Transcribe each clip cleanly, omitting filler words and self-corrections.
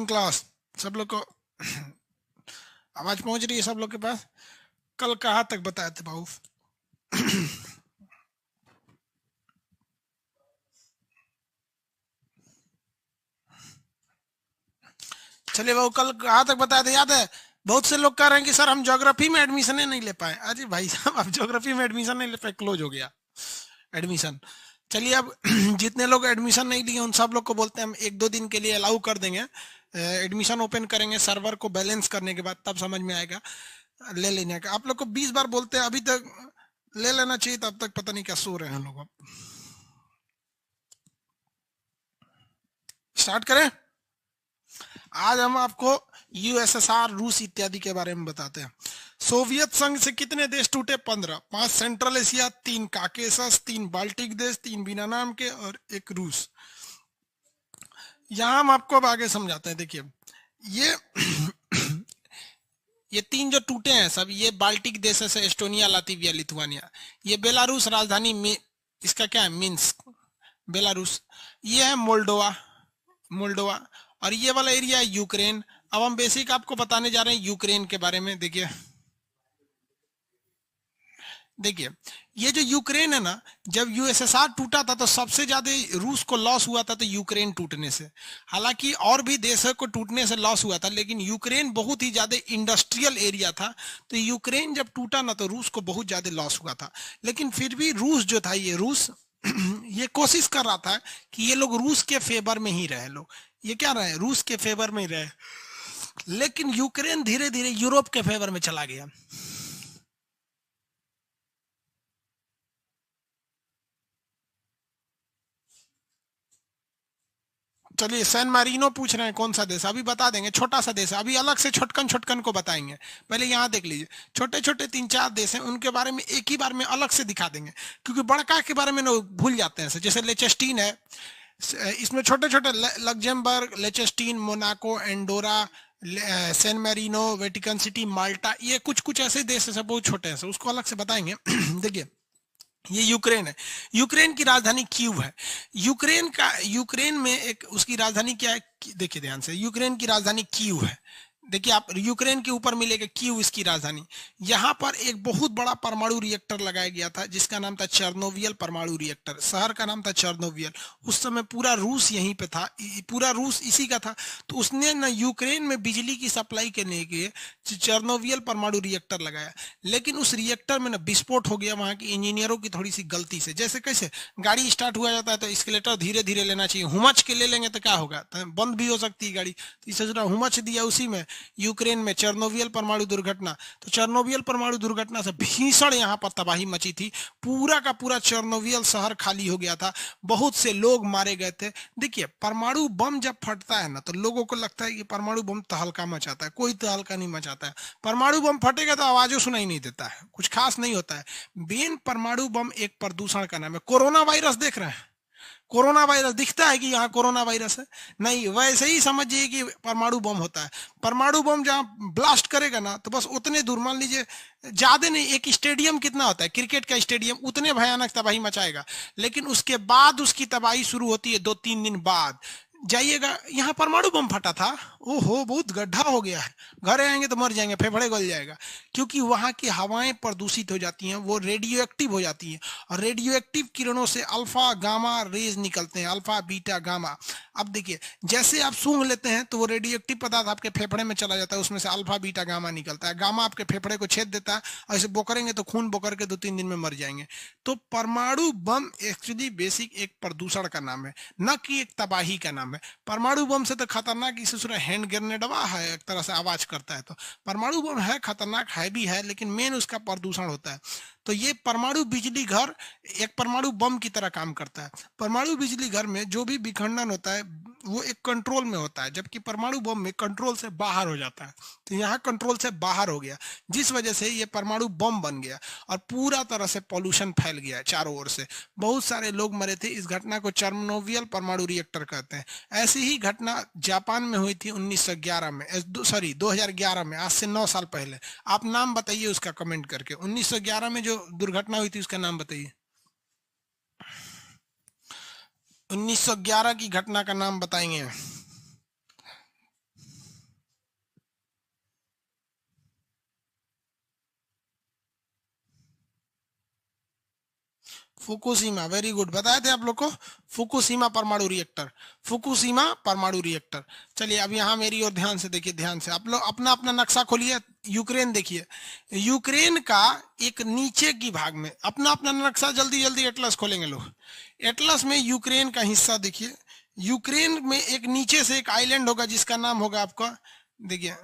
Class सब लोग को आवाज पहुंच रही है सब लोग के पास? कल कहाँ तक बताए थे बाबू? चलिए बाबू, कल कहाँ तक बताए थे याद है? बहुत से लोग कह रहे हैं कि सर हम ज्योग्राफी में एडमिशन नहीं ले पाए। अरे भाई साहब, अब ज्योग्राफी में एडमिशन नहीं ले पाए, क्लोज हो गया एडमिशन। चलिए अब जितने लोग एडमिशन नहीं लिए उन सब लोग को बोलते हैं हम एक दो दिन के लिए अलाउ कर देंगे। एडमिशन ओपन करेंगे सर्वर को बैलेंस करने के बाद, तब समझ में आएगा ले लेने का। आप लोग को 20 बार बोलते हैं, अभी तक ले लेना चाहिए, तब तक पता नहीं क्या सो रहे हैं लोग। स्टार्ट करें। आज हम आपको यूएसएसआर, रूस इत्यादि के बारे में बताते हैं। सोवियत संघ से कितने देश टूटे? 15। 5 सेंट्रल एशिया, 3 काकेसस, 3 बाल्टिक देश, 3 बिना नाम के और 1 रूस। यहां हम आपको अब आगे समझाते हैं। देखिए ये ये 3 जो टूटे हैं सब, ये बाल्टिक देश से एस्टोनिया, लातविया, लिथुआनिया। ये बेलारूस, राजधानी में इसका क्या है? Minsk, Belarus. ये है मोल्डोवा, मोल्डोवा। और ये वाला एरिया है यूक्रेन। अब हम बेसिक आपको बताने जा रहे हैं यूक्रेन के बारे में। देखिए देखिए ये जो यूक्रेन है ना, जब यूएसएसआर टूटा था तो सबसे ज्यादा रूस को लॉस हुआ था तो यूक्रेन टूटने से। हालांकि और भी देशों को टूटने से लॉस हुआ था, लेकिन यूक्रेन बहुत ही ज्यादा इंडस्ट्रियल एरिया था, तो यूक्रेन जब टूटा ना तो रूस को बहुत ज्यादा लॉस हुआ था। लेकिन फिर भी रूस जो था, ये रूस ये कोशिश कर रहा था कि ये लोग रूस के फेवर में ही रहे। लोग ये क्या रहे? रूस के फेवर में ही रहे। लेकिन यूक्रेन धीरे धीरे यूरोप के फेवर में चला गया। चलिए सैन मारिनो पूछ रहे हैं कौन सा देश? अभी बता देंगे, छोटा सा देश है, अभी अलग से छोटकन छोटकन को बताएंगे। पहले यहाँ देख लीजिए, छोटे छोटे 3-4 देश हैं, उनके बारे में एक ही बार में अलग से दिखा देंगे, क्योंकि बड़का के बारे में लोग भूल जाते हैं। जैसे लेचेस्टीन है, इसमें छोटे छोटे Luxembourg, Liechtenstein, Monaco, Andorra, San Marino, Vatican City, Malta, ये कुछ कुछ ऐसे देश हैं, बहुत छोटे हैं, उसको अलग से बताएंगे। देखिए ये यूक्रेन है। यूक्रेन की राजधानी कीव है। यूक्रेन में एक उसकी राजधानी क्या है? देखिए ध्यान से, यूक्रेन की राजधानी कीव है। देखिए आप यूक्रेन के ऊपर मिलेगा कीव, इसकी राजधानी। यहाँ पर एक बहुत बड़ा परमाणु रिएक्टर लगाया गया था जिसका नाम था चेर्नोबियल परमाणु रिएक्टर। शहर का नाम था चेर्नोबियल। उस समय पूरा रूस यहीं पे था, पूरा रूस इसी का था। तो उसने ना यूक्रेन में बिजली की सप्लाई करने के लिए चेर्नोबियल परमाणु रिएक्टर लगाया। लेकिन उस रिएक्टर में ना विस्फोट हो गया वहां की इंजीनियरों की थोड़ी सी गलती से। जैसे कैसे गाड़ी स्टार्ट हुआ जाता है तो स्केलेटर धीरे धीरे लेना चाहिए, हुमच के ले लेंगे तो क्या होगा? तो बंद भी हो सकती है गाड़ी। तो इसे जरा हुमच दिया उसी में, यूक्रेन में चेर्नोबियल परमाणु दुर्घटना। तो चेर्नोबियल परमाणु दुर्घटना से भीषण यहाँ पर तबाही मची थी। पूरा का पूरा चेर्नोबियल शहर खाली हो गया था, बहुत से लोग मारे गए थे। देखिए परमाणु बम जब फटता है ना तो लोगों को लगता है कि परमाणु बम तहलका मचाता है, कोई तहलका नहीं मचाता है। परमाणु बम फटेगा तो आवाजों सुनाई नहीं देता है, कुछ खास नहीं होता है। बेन परमाणु बम एक प्रदूषण का नाम है। कोरोना वायरस देख रहे हैं, कोरोना वायरस दिखता है कि यहाँ कोरोना वायरस है? नहीं, वैसे ही समझिए कि परमाणु बम होता है। परमाणु बम जहाँ ब्लास्ट करेगा ना तो बस उतने दूर, मान लीजिए ज्यादा नहीं, एक स्टेडियम कितना होता है, क्रिकेट का स्टेडियम, उतने भयानक तबाही मचाएगा। लेकिन उसके बाद उसकी तबाही शुरू होती है 2-3 दिन बाद। जाइएगा, यहाँ परमाणु बम फटा था, ओहो बहुत गड्ढा हो गया है, घर आएंगे तो मर जाएंगे, फेफड़े गल जाएगा। क्योंकि वहां की हवाएं प्रदूषित हो जाती हैं, वो रेडियो एक्टिव हो जाती हैं। और रेडियो एक्टिव किरणों से अल्फा गामा रेज निकलते हैं, अल्फा बीटा गामा। अब देखिए जैसे आप सूंघ लेते हैं तो वो रेडियो एक्टिव पदार्थ आपके फेफड़े में चला जाता है, उसमें से अल्फा बीटा गामा निकलता है। गामा आपके फेफड़े को छेद देता है और इसे बोकरेंगे तो खून बोकर के 2-3 दिन में मर जाएंगे। तो परमाणु बम एक्चुअली बेसिक एक प्रदूषण का नाम है, न कि एक तबाही का नाम है। परमाणु बम से तो खतरनाक इसे सुना हैंड ग्रेनेडवा है, एक तरह से आवाज करता है। तो परमाणु बम है खतरनाक, है भी है, लेकिन मेन उसका प्रदूषण होता है। तो ये परमाणु बिजली घर एक परमाणु बम की तरह काम करता है। परमाणु बिजली घर में जो भी विखंडन होता है वो एक कंट्रोल में होता है, जबकि परमाणु बम में कंट्रोल से बाहर हो जाता है। तो यहाँ कंट्रोल से बाहर हो गया, जिस वजह से ये परमाणु बम बन गया और पूरा तरह से पॉल्यूशन फैल गया है चारों ओर से। बहुत सारे लोग मरे थे। इस घटना को चेर्नोबियल परमाणु रिएक्टर कहते हैं। ऐसी ही घटना जापान में हुई थी 1911 में, सॉरी 2011 में, आज से 9 साल पहले। आप नाम बताइए उसका कमेंट करके। 1911 में जो दुर्घटना हुई थी उसका नाम बताइए। 1911 की घटना का नाम बताएंगे। फुकुशिमा, वेरी गुड, बताए थे आप लोग को, फुकुशिमा परमाणु रिएक्टर, फुकुशिमा परमाणु रिएक्टर। चलिए अब यहाँ मेरी ओर ध्यान से देखिए, ध्यान से आप लोग अपना अपना नक्शा खोलिए, यूक्रेन देखिए, यूक्रेन का एक नीचे की भाग में अपना अपना नक्शा, जल्दी जल्दी एटलस खोलेंगे लोग, एटलस में यूक्रेन का हिस्सा देखिए, यूक्रेन में एक नीचे से एक आइलैंड होगा जिसका नाम होगा आपका, देखिए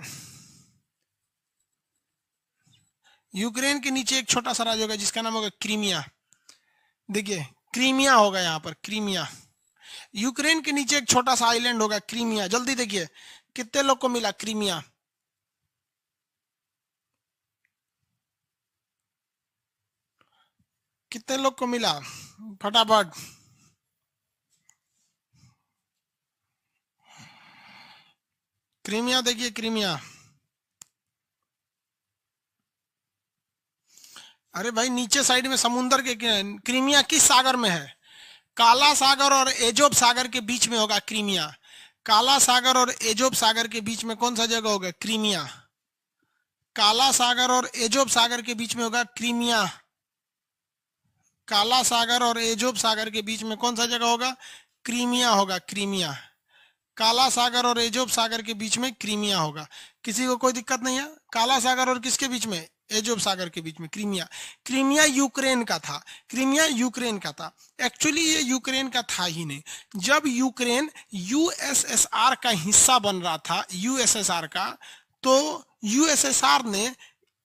यूक्रेन के नीचे एक छोटा सा राज्य होगा जिसका नाम होगा क्रीमिया, देखिए क्रीमिया होगा यहाँ पर, क्रीमिया। यूक्रेन के नीचे एक छोटा सा आइलैंड होगा क्रीमिया, जल्दी देखिए कितने लोग को मिला क्रीमिया, कितने लोग को मिला, फटाफट। क्रीमिया देखिए, क्रीमिया, अरे भाई नीचे साइड में समुंदर के, क्रीमिया किस सागर में है, काला सागर और एजोब सागर के बीच में होगा क्रीमिया, काला सागर और एजोब सागर के बीच में कौन सा जगह होगा, क्रीमिया, काला सागर और एजोब सागर के बीच में होगा क्रीमिया, काला सागर और एजोब सागर के बीच में कौन सा जगह होगा, क्रीमिया होगा, क्रीमिया, काला सागर और एजोब सागर के बीच में क्रीमिया होगा। किसी को कोई दिक्कत नहीं है, काला सागर और किसके बीच में, एजोब सागर के बीच में क्रीमिया। क्रीमिया यूक्रेन का था, क्रीमिया यूक्रेन का था, एक्चुअली ये यूक्रेन का था ही नहीं। जब यूक्रेन यूएसएसआर का हिस्सा बन रहा था, यूएसएसआर का, तो यूएसएसआर ने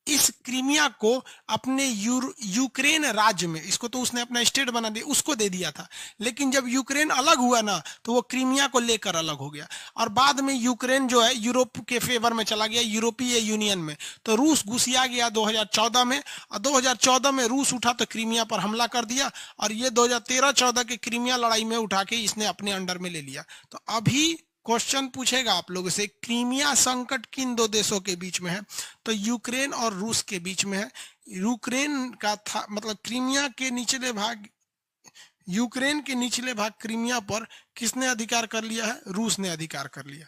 इस क्रीमिया को अपने यूक्रेन राज्य में, इसको तो उसने अपना स्टेट बना दिया, उसको दे दिया था। लेकिन जब यूक्रेन अलग हुआ ना, तो वो क्रीमिया को लेकर अलग हो गया, और बाद में यूक्रेन जो है यूरोप के फेवर में चला गया, यूरोपीय यूनियन में। तो रूस घुसिया गया 2014 में, और 2014 में रूस उठा तो क्रीमिया पर हमला कर दिया, और ये 2013-14 के क्रीमिया लड़ाई में उठा के इसने अपने अंडर में ले लिया। तो अभी क्वेश्चन पूछेगा आप लोगों से, क्रीमिया संकट किन दो देशों के बीच में है, तो यूक्रेन और रूस के बीच में है। यूक्रेन का था, मतलब क्रीमिया के निचले भाग, यूक्रेन के निचले भाग क्रीमिया पर किसने अधिकार कर लिया है, रूस ने अधिकार कर लिया।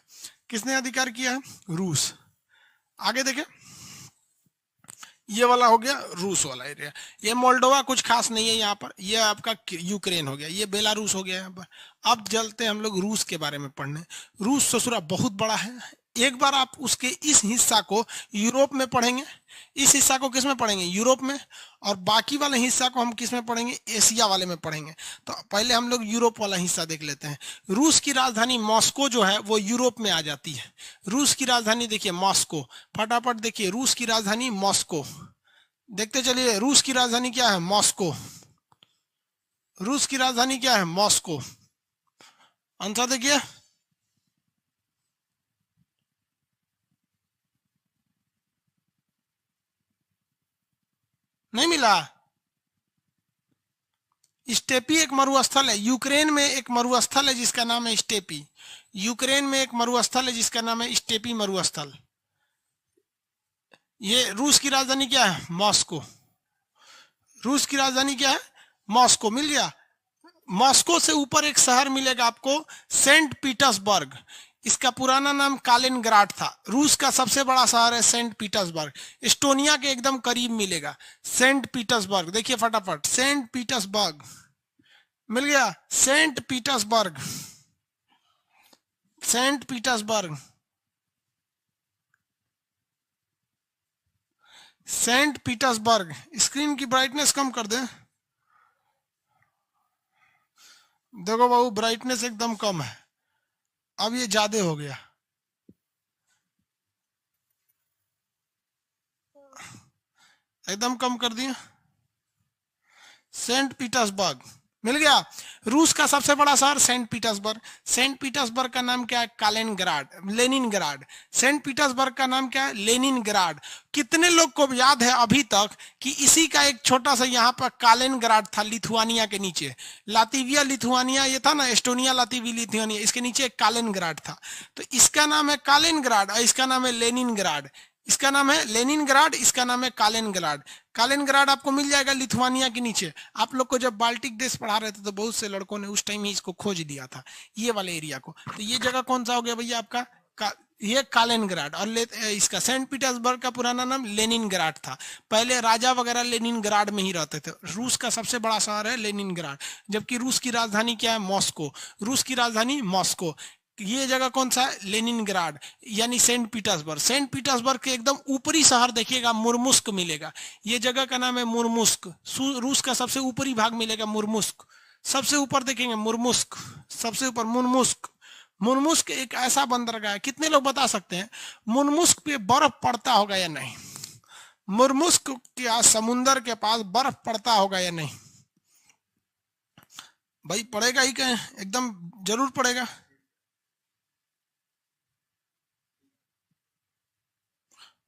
किसने अधिकार किया है, रूस। आगे देखें, ये वाला हो गया रूस वाला एरिया, ये मोल्डोवा कुछ खास नहीं है यहाँ पर, ये आपका यूक्रेन हो गया, ये बेलारूस हो गया यहाँ पर। अब चलते हम लोग रूस के बारे में पढ़ने। रूस ससुरा बहुत बड़ा है, एक बार आप उसके इस हिस्सा को यूरोप में पढ़ेंगे, इस हिस्सा को किस में पढ़ेंगे, यूरोप में, और बाकी वाले हिस्सा को हम किस में पढ़ेंगे, एशिया वाले में पढ़ेंगे। तो पहले हम लोग यूरोप वाला हिस्सा देख लेते हैं। रूस की राजधानी मॉस्को जो है वो यूरोप में आ जाती है। रूस की राजधानी देखिए मॉस्को, फटाफट देखिए, रूस की राजधानी मॉस्को, देखते चलिए, रूस की राजधानी क्या है, मॉस्को, रूस की राजधानी क्या है, मॉस्को। आंसर देखिए, नहीं मिला। स्टेपी एक मरुस्थल है, यूक्रेन में एक मरुस्थल है जिसका नाम है स्टेपी, यूक्रेन में एक मरुस्थल है जिसका नाम है स्टेपी मरुस्थल। ये रूस की राजधानी क्या है, मॉस्को, रूस की राजधानी क्या है, मॉस्को, मिल गया। मॉस्को से ऊपर एक शहर मिलेगा आपको, सेंट पीटर्सबर्ग, इसका पुराना नाम कालिनग्राड था। रूस का सबसे बड़ा शहर है सेंट पीटर्सबर्ग, एस्टोनिया के एकदम करीब मिलेगा सेंट पीटर्सबर्ग, देखिए फटाफट, सेंट पीटर्सबर्ग मिल गया, Saint Petersburg, Saint Petersburg, Saint Petersburg. Screen की ब्राइटनेस कम कर दे, देखो बाबू ब्राइटनेस एकदम कम है, अब ये ज्यादा हो गया, एकदम कम कर दिया। सेंट पीटर्सबर्ग मिल गया, रूस का सबसे बड़ा शहर सेंट पीटर्सबर्ग। सेंट पीटर्सबर्ग का नाम क्या है, कालिनग्राड, लेनिनग्राड। सेंट पीटर्सबर्ग का नाम क्या है, लेनिनग्राड। कितने लोग को याद है अभी तक कि इसी का एक छोटा सा यहाँ पर कालिनग्राड था, लिथुआनिया के नीचे, लातिविया लिथुआनिया ये था ना, एस्टोनिया लातिविया लिथुआनिया, इसके नीचे एक कालिनग्राड था। तो इसका नाम है कालिनग्राड और इसका नाम है लेनिनग्राड, इसका नाम है लेनिनग्राड, इसका नाम है कालिनग्राड। कालिनग्राड आपको मिल जाएगा लिथुआनिया के नीचे। आप लोग को जब बाल्टिक देश पढ़ा रहे थे तो बहुत से लड़कों ने उस टाइम ही इसको खोज दिया था, ये वाले एरिया को। तो ये जगह कौन सा हो गया भैया आपका, ये कालिनग्राड। और इसका सेंट पीटर्सबर्ग का पुराना नाम लेनिनग्राड था। पहले राजा वगैरह लेनिनग्राड में ही रहते थे। रूस का सबसे बड़ा शहर है लेनिनग्राड, जबकि रूस की राजधानी क्या है? मॉस्को। रूस की राजधानी मॉस्को। ये जगह कौन सा है? लेनिनग्राड यानी सेंट पीटर्सबर्ग। सेंट पीटर्सबर्ग के एकदम ऊपरी शहर देखिएगा, मुर्मुस्क मिलेगा। ये जगह का नाम है मुर्मुस्क। रूस का सबसे ऊपरी भाग मिलेगा मुर्मुस्क। सबसे ऊपर देखेंगे मुर्मुस्क, सबसे ऊपर मुर्मुस्क। मुर्मुस्क एक ऐसा बंदरगाह है, कितने लोग बता सकते हैं मुर्मुस्क पे बर्फ पड़ता होगा या नहीं? मुर्मुस्क क्या समुंदर के पास बर्फ पड़ता होगा या नहीं? भाई पड़ेगा ही क्या, एकदम जरूर पड़ेगा।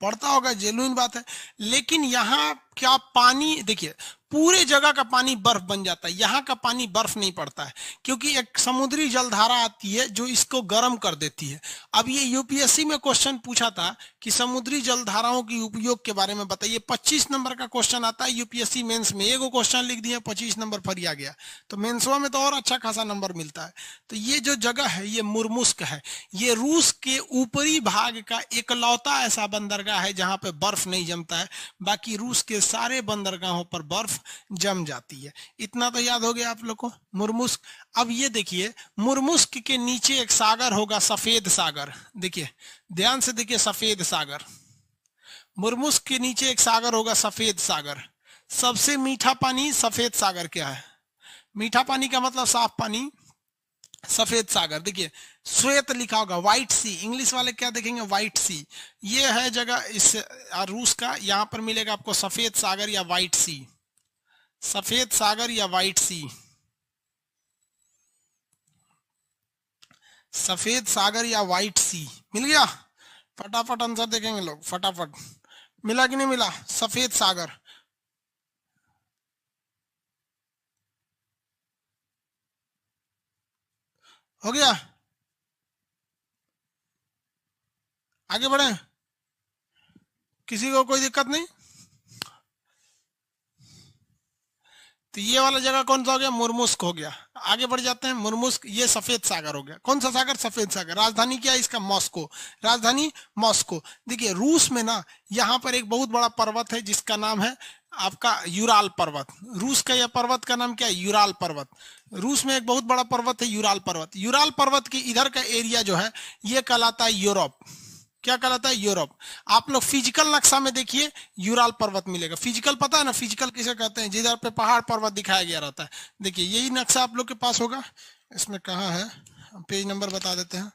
पड़ता होगा, जेन्युइन बात है। लेकिन यहाँ क्या पानी देखिए, पूरे जगह का पानी बर्फ बन जाता है, यहाँ का पानी बर्फ नहीं पड़ता है, क्योंकि एक समुद्री जलधारा आती है जो इसको गर्म कर देती है। अब ये यूपीएससी में क्वेश्चन पूछा था कि समुद्री जलधाराओं की उपयोग के बारे में बताइए। 25 नंबर का क्वेश्चन आता है यूपीएससी मेंस में। एगो क्वेश्चन लिख दिया, 25 नंबर फरिया गया। तो मेंसवा में तो और अच्छा खासा नंबर मिलता है। तो ये जो जगह है ये मुर्मुस्क है। ये रूस के ऊपरी भाग का इकलौता ऐसा बंदरगाह है जहां पे बर्फ नहीं जमता है। बाकी रूस के सारे बंदरगाहों पर बर्फ जम जाती है। इतना तो याद हो गया आप लोग को, मुर्मुस्क। अब ये देखिए, मुर्मुस्क के नीचे एक सागर होगा, सफेद सागर। देखिए ध्यान से देखिए, सफेद सागर। मुर्मुस्क के नीचे एक सागर होगा, सफेद सागर। सबसे मीठा पानी सफेद सागर क्या है? मीठा पानी का मतलब साफ पानी, सफेद सागर। देखिए श्वेत लिखा होगा, व्हाइट सी। इंग्लिश वाले क्या देखेंगे? व्हाइट सी। ये है जगह इस रूस का। यहां पर मिलेगा आपको सफेद सागर या व्हाइट सी। सफेद सागर या व्हाइट सी। सफेद सागर या व्हाइट सी मिल गया। फटाफट आंसर देखेंगे लोग, फटाफट। मिला कि नहीं मिला? सफेद सागर हो गया। आगे बढ़े, किसी को कोई दिक्कत नहीं? तो ये वाला जगह कौन सा हो गया? मुर्मुस्क हो गया। आगे बढ़ जाते हैं। मुर्मुस्क, ये सफेद सागर हो गया। कौन सा सागर? सफेद सागर। राजधानी क्या है इसका? मॉस्को। राजधानी मॉस्को। देखिए रूस में ना, यहाँ पर एक बहुत बड़ा पर्वत है जिसका नाम है आपका यूराल पर्वत। रूस का यह पर्वत का नाम क्या है? यूराल पर्वत। रूस में एक बहुत बड़ा पर्वत है यूराल पर्वत। यूराल पर्वत के इधर का एरिया जो है ये कहलाता है यूरोप। क्या कहलाता है? यूरोप। आप लोग फिजिकल नक्शा में देखिए, यूराल पर्वत मिलेगा। फिजिकल पता है ना, फिजिकल किसे कहते हैं? जिधर पे पहाड़ पर्वत दिखाया गया रहता है। देखिए यही नक्शा आप लोग के पास होगा। इसमें कहाँ है, पेज नंबर बता देते हैं।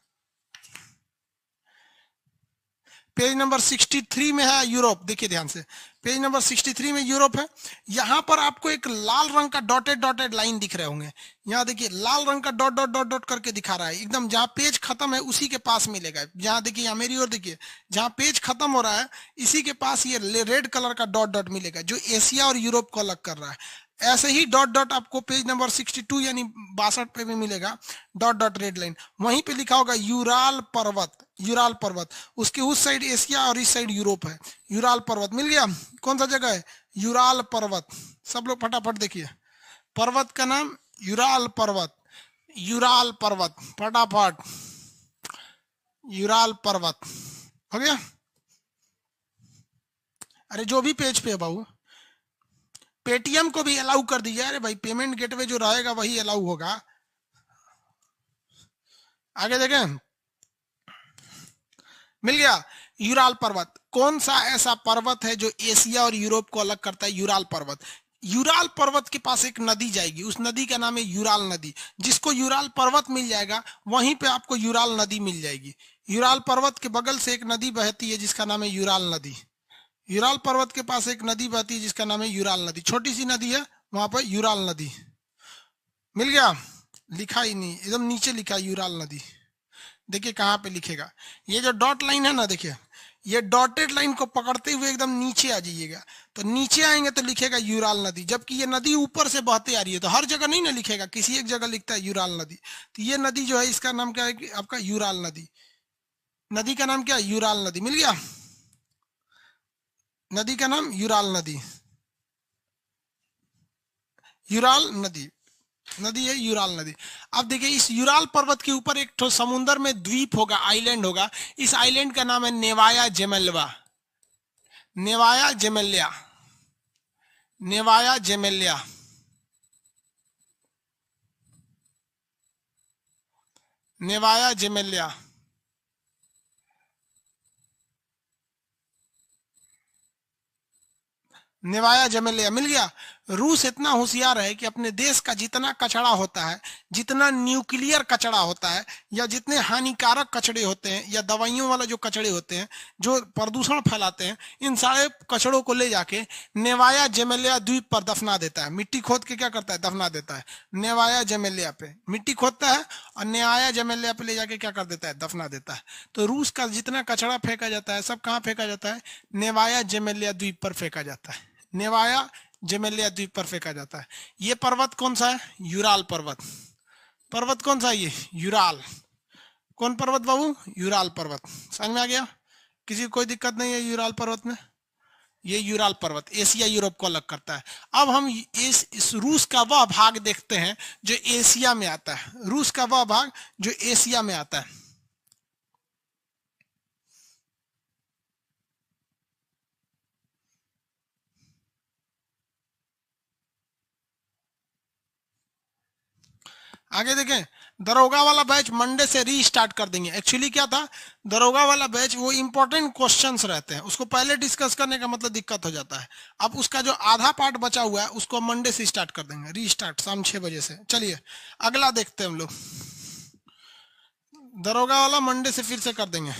पेज नंबर 63 में है यूरोप। देखिए ध्यान से, पेज नंबर 63 में यूरोप है। यहां पर आपको एक लाल रंग का डॉटेड डॉटेड लाइन दिख रहे होंगे। यहाँ देखिए लाल रंग का डॉट डॉट डॉट डॉट करके दिखा रहा है, एकदम जहां पेज खत्म है उसी के पास मिलेगा। जहां देखिए, यहाँ मेरी ओर देखिए, जहां पेज खत्म हो रहा है इसी के पास ये रेड कलर का डॉट डॉट मिलेगा, जो एशिया और यूरोप को अलग कर रहा है। ऐसे ही डॉट डॉट आपको पेज नंबर 62 यानी 62 पे भी मिलेगा, डॉट डॉट रेड लाइन। वहीं पे लिखा होगा यूराल पर्वत। यूराल पर्वत, उसके उस साइड एशिया और इस साइड यूरोप है। यूराल पर्वत मिल गया। कौन सा जगह है? यूराल पर्वत। सब लोग फटाफट देखिए, पर्वत का नाम यूराल पर्वत। यूराल पर्वत, फटाफट। यूराल पर्वत हो गया। अरे जो भी पेज पे है बाबू, पेटीएम को भी अलाउ कर दीजिए। अरे भाई पेमेंट गेटवे जो रहेगा वही अलाउ होगा। आगे देखें, मिल गया। यूराल पर्वत कौन सा ऐसा पर्वत है जो एशिया और यूरोप को अलग करता है? यूराल पर्वत। यूराल पर्वत के पास एक नदी जाएगी, उस नदी का नाम है यूराल नदी। जिसको यूराल पर्वत मिल जाएगा वहीं पे आपको यूराल नदी मिल जाएगी। यूराल पर्वत के बगल से एक नदी बहती है जिसका नाम है यूराल नदी। यूराल पर्वत के पास एक नदी बहती है जिसका नाम है यूराल नदी। छोटी सी नदी है, वहां पर यूराल नदी। मिल गया। लिखा ही नहीं, एकदम नीचे लिखा यूराल नदी। देखिए कहाँ पे लिखेगा, ये जो डॉट लाइन है ना, देखिए ये डॉटेड लाइन को पकड़ते हुए एकदम नीचे आ जाइएगा। तो नीचे आएंगे तो लिखेगा यूराल नदी, जबकि ये नदी ऊपर से बहते आ रही है। तो हर जगह नहीं ना लिखेगा, किसी एक जगह लिखता है यूराल नदी। तो ये नदी जो है इसका नाम क्या है कि आपका यूराल नदी। नदी का नाम क्या है? यूराल नदी। मिल गया। नदी का नाम यूराल नदी। यूराल नदी। नदी है यूराल नदी। अब देखिए इस यूराल पर्वत के ऊपर एक ठो समुंदर में द्वीप होगा, आइलैंड होगा। इस आइलैंड का नाम है नेवाया जेमेल्वा, नेवाया जेमेलिया, नेवाया जेमेलिया, नेवाया जेमेलिया। नेवाया जमेलिया मिल गया। रूस इतना होशियार है कि अपने देश का जितना कचरा होता है, जितना न्यूक्लियर कचरा होता है, या जितने हानिकारक कचड़े होते हैं, या दवाइयों वाला जो कचड़े होते हैं जो प्रदूषण फैलाते हैं, इन सारे कचड़ों को ले जाके नेवाया जेमेलिया द्वीप पर दफना देता है। मिट्टी खोद के क्या करता है, दफना देता है। नेवाया जेमेलिया पे मिट्टी खोदता है और नेवाया जेमेलिया पे ले जाके क्या कर देता है, दफना देता है। तो रूस का जितना कचरा फेंका जाता है सब कहाँ फेंका जाता है, नेवाया जेमेलिया द्वीप पर फेंका जाता है। नेवाया जेमेलिया द्वीप पर फेंका जाता है। ये पर्वत कौन सा है, यूराल पर्वत। पर्वत कौन सा है ये, यूराल। कौन पर्वत बाबू, यूराल पर्वत। समझ में आ गया, किसी को कोई दिक्कत नहीं है यूराल पर्वत में। ये यूराल पर्वत एशिया यूरोप को अलग करता है। अब हम इस रूस का वह भाग देखते हैं जो एशिया में आता है। रूस का वह भाग जो एशिया में आता है। आगे देखें, दरोगा वाला बैच मंडे से रीस्टार्ट कर देंगे। एक्चुअली क्या था, दरोगा वाला बैच वो इंपॉर्टेंट क्वेश्चंस रहते हैं, उसको पहले डिस्कस करने का मतलब दिक्कत हो जाता है। अब उसका जो आधा पार्ट बचा हुआ है उसको मंडे से स्टार्ट कर देंगे, रीस्टार्ट शाम 6 बजे से। चलिए अगला देखते हैं हम लोग। दरोगा वाला मंडे से फिर से कर देंगे।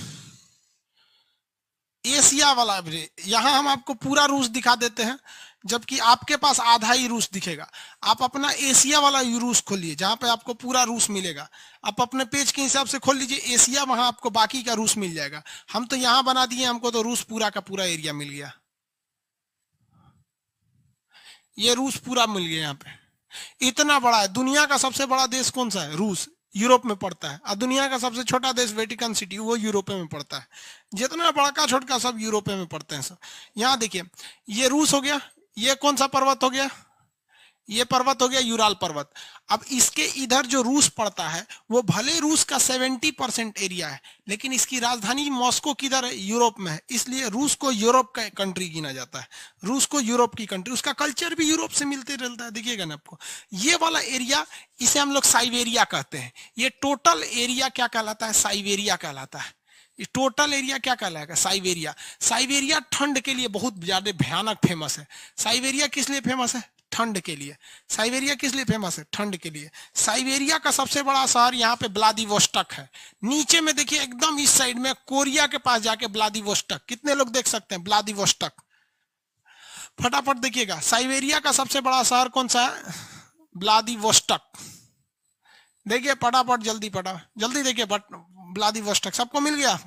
एशिया वाला भी यहाँ हम आपको पूरा रूस दिखा देते हैं, जबकि आपके पास आधा ही रूस दिखेगा। आप अपना एशिया वाला रूस खोलिए जहां पे आपको पूरा रूस मिलेगा। आप अपने पेज के हिसाब से खोल लीजिए एशिया, वहां आपको बाकी का रूस मिल जाएगा। हम तो यहाँ बना दिए, हमको तो रूस पूरा का पूरा एरिया मिल गया। ये रूस पूरा मिल गया यहाँ पे। इतना बड़ा है। दुनिया का सबसे बड़ा देश कौन सा है, रूस, यूरोप में पड़ता है। और दुनिया का सबसे छोटा देश वेटिकन सिटी, वो यूरोप में पड़ता है। जितना बड़ा का छोटा सब यूरोप में पड़ते हैं सब। यहाँ देखिए ये रूस हो गया। ये कौन सा पर्वत हो गया, ये पर्वत हो गया यूराल पर्वत। अब इसके इधर जो रूस पड़ता है वो भले रूस का 70% एरिया है, लेकिन इसकी राजधानी मॉस्को किधर है, यूरोप में है। इसलिए रूस को यूरोप का कंट्री गिना जाता है। रूस को यूरोप की कंट्री, उसका कल्चर भी यूरोप से मिलते रहता है। देखिएगा ना आपको ये वाला एरिया, इसे हम लोग साइबेरिया कहते हैं। ये टोटल एरिया क्या कहलाता है, साइबेरिया कहलाता है। टोटल एरिया क्या कहलाएगा, साइबेरिया। साइबेरिया ठंड के लिए बहुत ज्यादा भयानक फेमस है। साइबेरिया किस लिए फेमस है, ठंड के लिए। साइबेरिया किस लिए फेमस है, ठंड के लिए। साइबेरिया का सबसे बड़ा शहर यहाँ पे व्लादिवोस्टॉक है। नीचे में देखिए एकदम इस साइड में कोरिया के पास जाके व्लादिवोस्टॉक, कितने लोग देख सकते हैं व्लादिवोस्टॉक। फटाफट देखिएगा साइबेरिया का सबसे बड़ा शहर कौन सा है, व्लादिवोस्टॉक। देखिए फटाफट जल्दी जल्दी देखिए, व्लादिवोस्टॉक सबको मिल गया।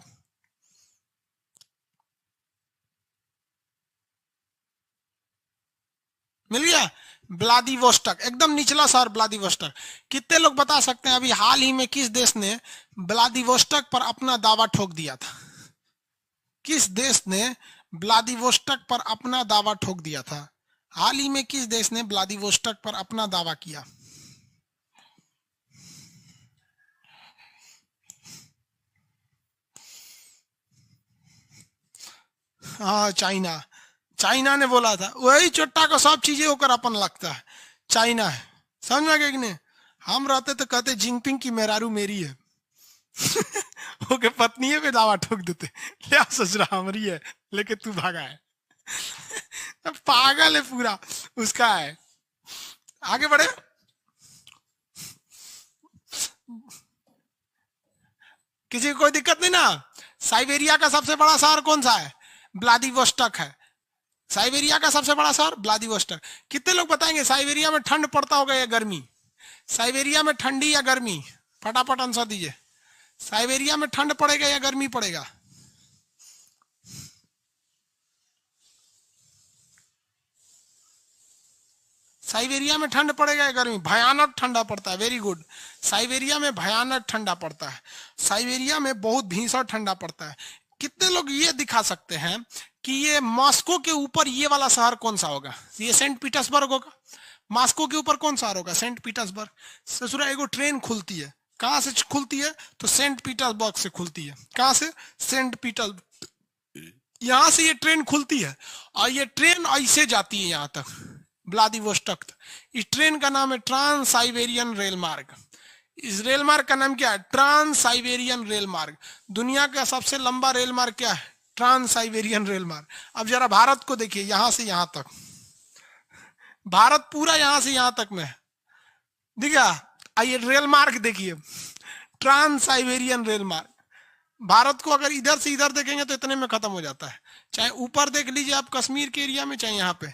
मिल गया व्लादिवोस्टॉक, एकदम निचला शहर व्लादिवोस्टॉक। कितने लोग बता सकते हैं अभी हाल ही में किस देश ने व्लादिवोस्टॉक पर अपना दावा ठोक दिया था, किस देश ने व्लादिवोस्टॉक पर अपना दावा ठोक दिया था। हाल ही में किस देश ने व्लादिवोस्टॉक पर अपना दावा किया, हाँ चाइना। चाइना ने बोला था, वही चोट्टा को सब चीजें होकर अपन लगता है, चाइना है। समझ में आ गया कि नहीं। हम रहते तो कहते जिनपिंग की मेहरारू मेरी है। ओके पत्नी पे दावा ठोक देते, क्या सोच रहा हमारी है लेके तू भागा है। पागल है पूरा, उसका है। आगे बढ़े, किसी को कोई दिक्कत नहीं ना। साइबेरिया का सबसे बड़ा शहर कौन सा है, व्लादिवोस्टॉक है। साइबेरिया का सबसे बड़ा शहर व्लादिवोस्टॉक। कितने लोग बताएंगे साइबेरिया में ठंड पड़ता होगा या गर्मी, साइबेरिया में ठंडी या गर्मी, फटाफट आंसर दीजिए। साइबेरिया में ठंड पड़ेगा या गर्मी पड़ेगा, साइबेरिया में ठंड पड़ेगा या गर्मी, भयानक ठंडा पड़ता है। वेरी गुड, साइबेरिया में भयानक ठंडा पड़ता है। साइबेरिया में बहुत भीषण ठंडा पड़ता है। कितने लोग ये दिखा सकते हैं कि ये मॉस्को के ऊपर ये वाला शहर कौन सा होगा, ये सेंट पीटर्सबर्ग होगा। मास्को के ऊपर कौन शहर होगा? Saint Petersburg. ससुरा एगो ट्रेन खुलती है, कहां से खुलती है? तो सेंट पीटर्सबर्ग से खुलती है। कहां से? सेंट पीटर, यहां से ये ट्रेन खुलती है और ये ट्रेन ऐसे जाती है यहां तक, व्लादिवोस्टोक तक। इस ट्रेन का नाम है ट्रांस साइबेरियन रेल मार्ग। इस रेल मार्ग का नाम क्या है? ट्रांस साइबेरियन रेल मार्ग। दुनिया का सबसे लंबा रेल मार्ग क्या है? ट्रांस साइबेरियन रेल मार्ग। अब जरा भारत को देखिए, यहां से यहां तक, भारत पूरा यहां से यहां तक में है, दिख गया? आइए रेल मार्ग देखिए, ट्रांस साइबेरियन रेल मार्ग। भारत को अगर इधर से इधर देखेंगे तो इतने में खत्म हो जाता है। चाहे ऊपर देख लीजिए आप कश्मीर के एरिया में, चाहे यहाँ पे।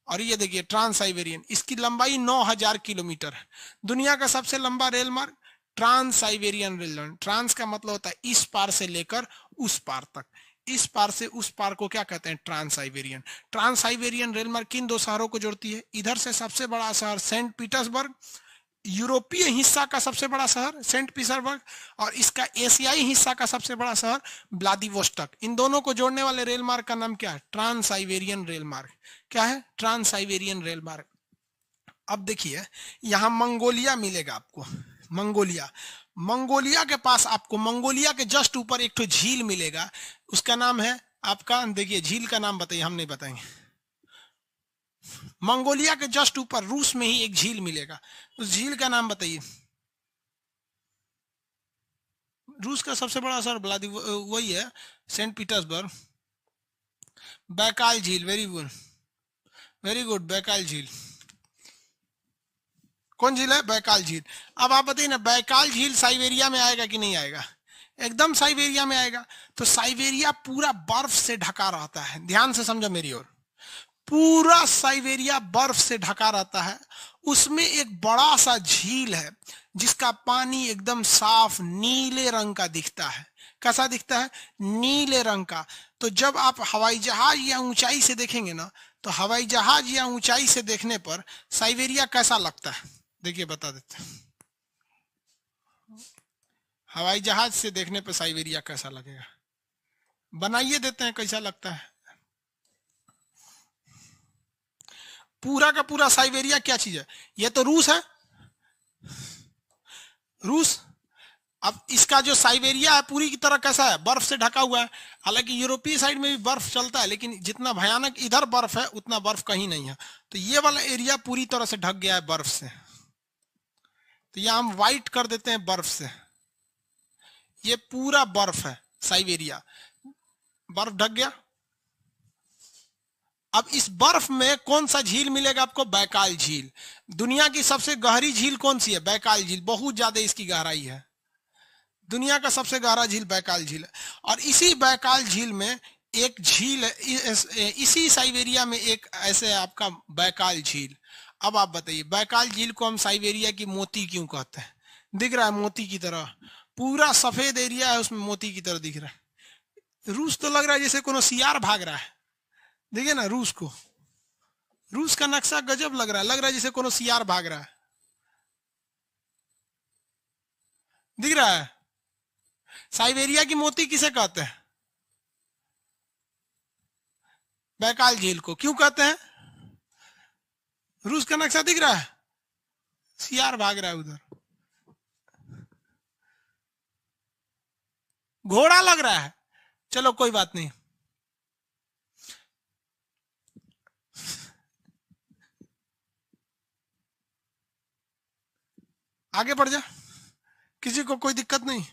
और ये देखिए ट्रांस साइबेरियन, इसकी लंबाई 9000 किलोमीटर है। दुनिया का सबसे लंबा रेल मार्ग ट्रांस साइबेरियन रेल मार्ग। ट्रांस का मतलब होता है इस पार से लेकर उस पार तक। इस पार से उस पार को क्या कहते हैं? Trans Siberian. Trans Siberian rail मार्ग किन दो शहरों को जोड़ती है? इधर से सबसे बड़ा शहर सेंट पीटर्सबर्ग, यूरोपीय हिस्सा का सबसे बड़ा शहर सेंट पीटर्सबर्ग, और इसका एशियाई हिस्सा का सबसे बड़ा शहर व्लादिवोस्टोक। इन दोनों को जोड़ने वाले रेल मार्ग का नाम क्या है? ट्रांस साइबेरियन रेल मार्ग। क्या है? ट्रांस साइबेरियन रेल मार्ग। अब देखिए यहां मंगोलिया मिलेगा आपको। मंगोलिया, मंगोलिया के पास आपको, मंगोलिया के जस्ट ऊपर एक तो झील मिलेगा, उसका नाम है आपका, देखिए झील का नाम बताइए, हम नहीं बताएंगे। मंगोलिया के जस्ट ऊपर रूस में ही एक झील मिलेगा, उस झील का नाम बताइए। रूस का सबसे बड़ा शहर वही है, सेंट पीटर्सबर्ग। बैकाल झील, very good, very good, Baikal झील। कौन झील है? बैकाल झील। अब आप बताइए ना, बैकाल झील साइबेरिया में आएगा कि नहीं आएगा? एकदम साइबेरिया में आएगा। तो साइबेरिया पूरा बर्फ से ढका रहता है, ध्यान से समझो मेरी ओर। पूरा साइबेरिया बर्फ से ढका रहता है। उसमें एक बड़ा सा झील है जिसका पानी एकदम साफ नीले रंग का दिखता है। कैसा दिखता है? नीले रंग का। तो जब आप हवाई जहाज या ऊंचाई से देखेंगे ना, तो हवाई जहाज या ऊंचाई से देखने पर साइबेरिया कैसा लगता है? देखिए बता देते हैं, हवाई जहाज से देखने पर साइबेरिया कैसा लगेगा, बनाइए देते हैं कैसा लगता है। पूरा का पूरा साइबेरिया क्या चीज है? ये तो रूस है, रूस। अब इसका जो साइबेरिया है पूरी की तरह कैसा है? बर्फ से ढका हुआ है। हालांकि यूरोपीय साइड में भी बर्फ चलता है, लेकिन जितना भयानक इधर बर्फ है उतना बर्फ कहीं नहीं है। तो ये वाला एरिया पूरी तरह से ढक गया है बर्फ से। तो यह हम व्हाइट कर देते हैं बर्फ से। ये पूरा बर्फ है साइबेरिया, बर्फ ढक गया। अब इस बर्फ में कौन सा झील मिलेगा आपको? बैकाल झील। दुनिया की सबसे गहरी झील कौन सी है? बैकाल झील। बहुत ज्यादा इसकी गहराई है, दुनिया का सबसे गहरा झील बैकाल झील है। और इसी बैकाल झील में एक झील है, इसी साइबेरिया में एक ऐसे आपका बैकाल झील। अब आप बताइए, बैकाल झील को हम साइबेरिया की मोती क्यों कहते हैं? दिख रहा है मोती की तरह, पूरा सफेद एरिया है उसमें मोती की तरह दिख रहा है। रूस तो लग रहा है जैसे कोनो सियार भाग रहा है, देखिए ना रूस को, रूस का नक्शा गजब लग रहा है जैसे कोनो सियार भाग रहा है, दिख रहा है। साइबेरिया की मोती किसे कहते हैं? बैकाल झील को। क्यों कहते हैं? रूस का नक्शा दिख रहा है, सियार भाग रहा है उधर, घोड़ा लग रहा है। चलो कोई बात नहीं, आगे बढ़ जा, किसी को कोई दिक्कत नहीं।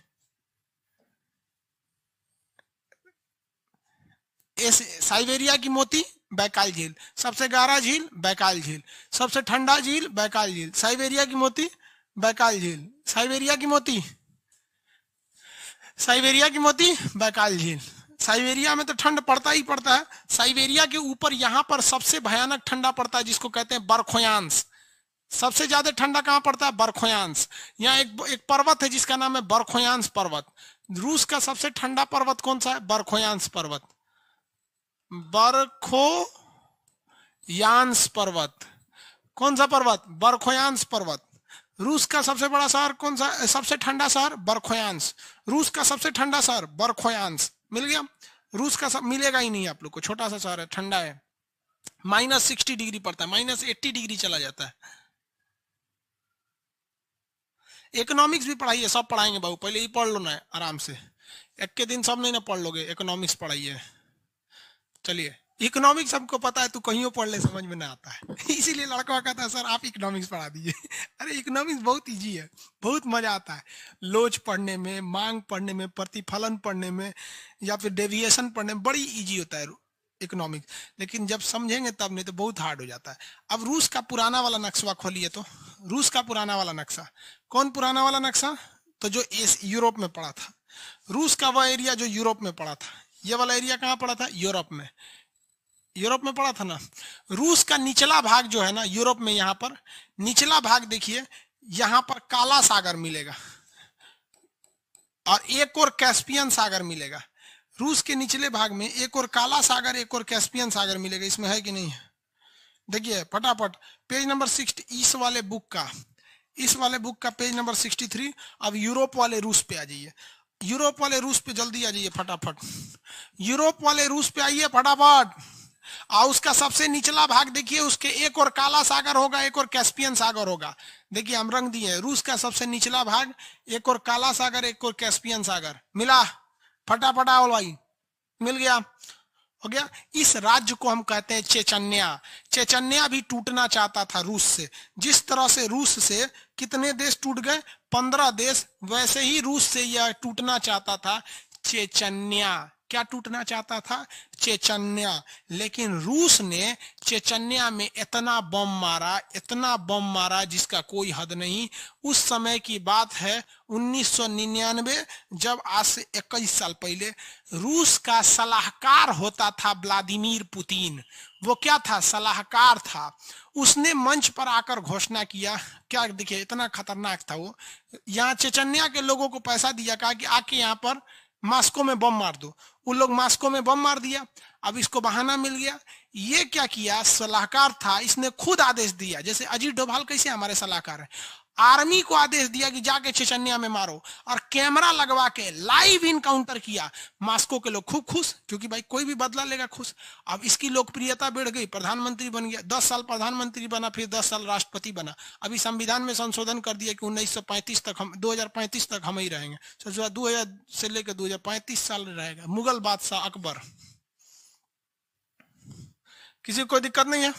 साइबेरिया की मोती बैकाल झील, सबसे गहरा झील बैकाल झील, सबसे ठंडा झील बैकाल झील। साइबेरिया की मोती बैकाल झील, साइबेरिया की मोती, साइबेरिया की मोती बैकाल झील। साइबेरिया में तो ठंड पड़ता ही पड़ता है। साइबेरिया के ऊपर यहाँ पर सबसे भयानक ठंडा पड़ता है जिसको कहते हैं बरखोयांश। सबसे ज्यादा ठंडा कहाँ पड़ता है? बरखोयांश। यहाँ एक पर्वत है जिसका नाम है बरखोयांश पर्वत। रूस का सबसे ठंडा पर्वत कौन सा है? बरखोयांश पर्वत, बरखोयांश पर्वत। कौन सा पर्वत? बरखोयांश पर्वत। रूस का सबसे बड़ा शहर कौन सा? सबसे ठंडा शहर बरखोयांश। रूस का सबसे ठंडा शहर बरखोयांश। मिल गया। रूस का सब मिलेगा ही नहीं आप लोग को, छोटा सा शहर है, ठंडा है। -60 डिग्री पड़ता है, -80 डिग्री चला जाता है। इकोनॉमिक्स भी पढ़ाइए, सब पढ़ाएंगे बाबू, पहले ही पढ़ लो ना आराम से, एक के दिन सब नहीं ना पढ़ लोगे, इकोनॉमिक्स पढ़ाइए। चलिए, इकोनॉमिक्स हमको पता है, तू कहीं पढ़ ले समझ में ना आता है इसीलिए लड़का कहता है सर आप इकोनॉमिक्स पढ़ा दीजिए अरे इकोनॉमिक्स बहुत इजी है, बहुत मजा आता है लोच पढ़ने में, मांग पढ़ने में, प्रतिफलन पढ़ने में, या फिर डेविएशन पढ़ने में, बड़ी इजी होता है इकोनॉमिक्स। लेकिन जब समझेंगे तब, नहीं तो बहुत हार्ड हो जाता है। अब रूस का पुराना वाला नक्शा खोलिए, तो रूस का पुराना वाला नक्शा, कौन पुराना वाला नक्शा, तो जो यूरोप में पड़ा था, रूस का वह एरिया जो यूरोप में पड़ा था, ये वाला एरिया कहाँ पड़ा था, यूरोप में, यूरोप में पड़ा था ना। रूस का निचला भाग जो है ना यूरोप में, यहाँ पर निचला भाग देखिए, यहाँ पर काला सागर मिलेगा और एक और कैस्पियन सागर मिलेगा। रूस के निचले भाग में एक और काला सागर, एक और कैस्पियन सागर मिलेगा, इसमें है कि नहीं है, देखिए फटाफट पेज नंबर 60 इस वाले बुक का, इस वाले बुक का पेज नंबर 63। अब यूरोप वाले रूस पे आ जाइए, यूरोप वाले रूस पे जल्दी आ जाइए फटाफट, यूरोप वाले रूस पे आइए फटाफट। और उसका सबसे निचला भाग देखिए, उसके एक और काला सागर होगा, एक और कैस्पियन सागर होगा। देखिए हम रंग दिए, रूस का सबसे निचला भाग, एक और काला सागर, एक और कैस्पियन सागर, मिला, फटाफट आओ भाई, मिल गया, हो गया। इस राज्य को हम कहते हैं चेचन्या। चेचन्या भी टूटना चाहता था रूस से, जिस तरह से रूस से कितने देश टूट गए, 15 देश, वैसे ही रूस से यह टूटना चाहता था चेचन्या। क्या टूटना चाहता था, चेचन्या। लेकिन रूस ने चेचन्या में इतना बम मारा, इतना बम मारा जिसका कोई हद नहीं। उस समय की बात है 1999, जब आज से 21 साल पहले रूस का सलाहकार होता था व्लादिमीर पुतिन। वो क्या था, सलाहकार था। उसने मंच पर आकर घोषणा किया, क्या देखिए इतना खतरनाक था वो, यहाँ चेचन्या के लोगों को पैसा दिया, कहा कि आके यहाँ पर मास्को में बम मार दो। उन लोग मास्को में बम मार दिया। अब इसको बहाना मिल गया, ये क्या किया, सलाहकार था, इसने खुद आदेश दिया, जैसे अजीत डोभाल कैसे हमारे सलाहकार है, आर्मी को आदेश दिया कि जाके चेचन्या में मारो, और कैमरा लगवा के लाइव इनकाउंटर किया। मास्को के लोग खूब खुश, क्योंकि भाई कोई भी बदला लेगा खुश। अब इसकी लोकप्रियता बढ़ गई, प्रधानमंत्री बन गया, 10 साल प्रधानमंत्री बना, फिर 10 साल राष्ट्रपति बना। अभी संविधान में संशोधन कर दिया कि 1935 तक हम, 2035 तक हम ही रहेंगे। सोचो 2000 से लेकर 2035 साल रहेगा मुगल बादशाह अकबर, किसी को कोई दिक्कत नहीं है।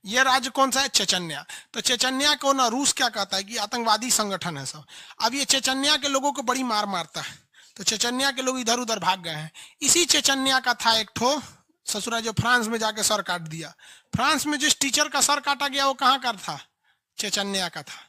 ये राज्य कौन सा है, चेचन्या। तो चेचन्या को ना रूस क्या कहता है कि आतंकवादी संगठन है सब। अब ये चेचन्या के लोगों को बड़ी मार मारता है, तो चेचन्या के लोग इधर उधर भाग गए हैं। इसी चेचन्या का था एक ठो ससुरा जो फ्रांस में जाके सर काट दिया। फ्रांस में जिस टीचर का सर काटा गया वो कहाँ का था, चेचन्या का था।